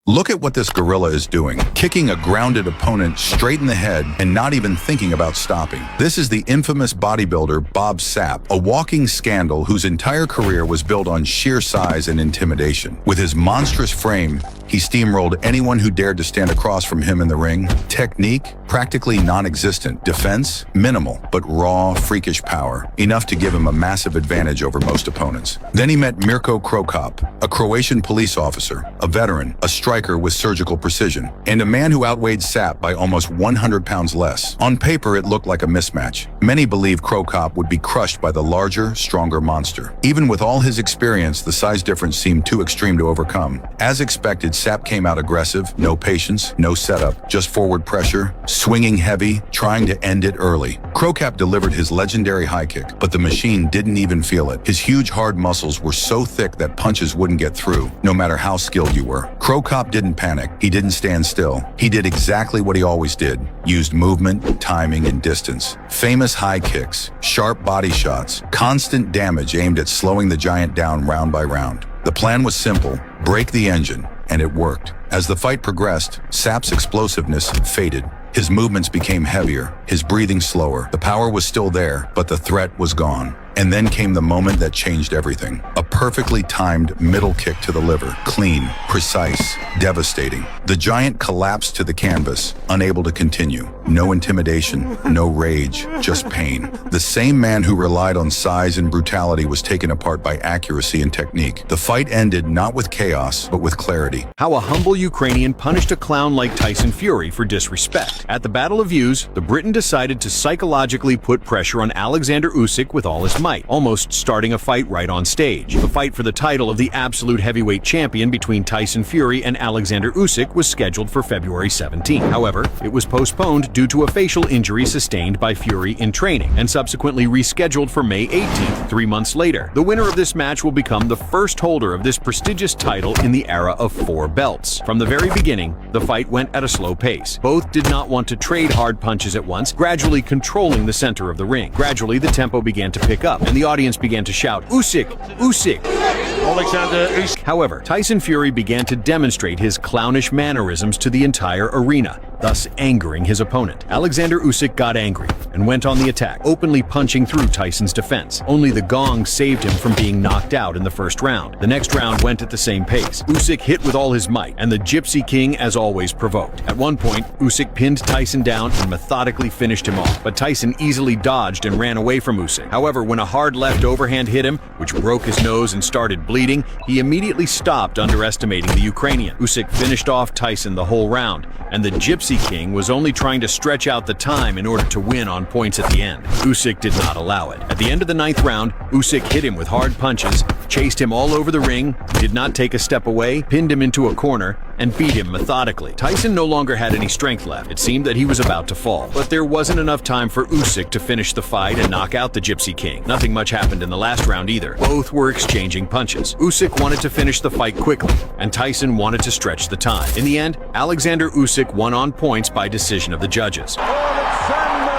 Look at what this gorilla is doing, kicking a grounded opponent straight in the head and not even thinking about stopping. This is the infamous bodybuilder Bob Sapp, a walking scandal whose entire career was built on sheer size and intimidation. With his monstrous frame, he steamrolled anyone who dared to stand across from him in the ring. Technique, practically non-existent. Defense, minimal, but raw, freakish power, enough to give him a massive advantage over most opponents. Then he met Mirko Krokop, a Croatian police officer, a veteran, a striker with surgical precision, and a man who outweighed Sapp by almost 100 pounds less. On paper, it looked like a mismatch. Many believed Krokop would be crushed by the larger, stronger monster. Even with all his experience, the size difference seemed too extreme to overcome. As expected, Sapp came out aggressive, no patience, no setup, just forward pressure, swinging heavy, trying to end it early. Krokop delivered his legendary high kick, but the machine didn't even feel it. His huge, hard muscles were so thick that punches wouldn't get through, no matter how skilled you were. Krokop didn't panic. He didn't stand still. He did exactly what he always did. Used movement, timing, and distance. Famous high kicks, sharp body shots, constant damage aimed at slowing the giant down round by round. The plan was simple: break the engine, and it worked. As the fight progressed, Sapp's explosiveness faded. His movements became heavier, his breathing slower. The power was still there, but the threat was gone. And then came the moment that changed everything. A perfectly timed middle kick to the liver. Clean, precise, devastating. The giant collapsed to the canvas, unable to continue. No intimidation, no rage, just pain. The same man who relied on size and brutality was taken apart by accuracy and technique. The fight ended not with chaos, but with clarity. How a humble Ukrainian punished a clown like Tyson Fury for disrespect. At the Battle of Views, the Briton decided to psychologically put pressure on Alexander Usyk with all his might, almost starting a fight right on stage. The fight for the title of the absolute heavyweight champion between Tyson Fury and Alexander Usyk was scheduled for February 17. However, it was postponed due to a facial injury sustained by Fury in training, and subsequently rescheduled for May 18th, 3 months later. The winner of this match will become the first holder of this prestigious title in the era of 4 belts. From the very beginning, the fight went at a slow pace. Both did not want to trade hard punches at once, gradually controlling the center of the ring. Gradually, the tempo began to pick up, and the audience began to shout, "Usyk! Usyk!" Alexander Usyk. However, Tyson Fury began to demonstrate his clownish mannerisms to the entire arena, thus angering his opponent. Alexander Usyk got angry and went on the attack, openly punching through Tyson's defense. Only the gong saved him from being knocked out in the first round. The next round went at the same pace. Usyk hit with all his might, and the Gypsy King, as always, provoked. At one point, Usyk pinned Tyson down and methodically finished him off, but Tyson easily dodged and ran away from Usyk. However, when a hard left overhand hit him, which broke his nose and started bleeding, he immediately stopped, underestimating the Ukrainian. Usyk finished off Tyson the whole round, and the Gypsy King was only trying to stretch out the time in order to win on points at the end. Usyk did not allow it. At the end of the 9th round, Usyk hit him with hard punches, chased him all over the ring, did not take a step away, pinned him into a corner, and beat him methodically. Tyson no longer had any strength left. It seemed that he was about to fall, but there wasn't enough time for Usyk to finish the fight and knock out the Gypsy King. Nothing much happened in the last round either. Both were exchanging punches. Usyk wanted to finish the fight quickly, and Tyson wanted to stretch the time. In the end, Alexander Usyk won on points by decision of the judges.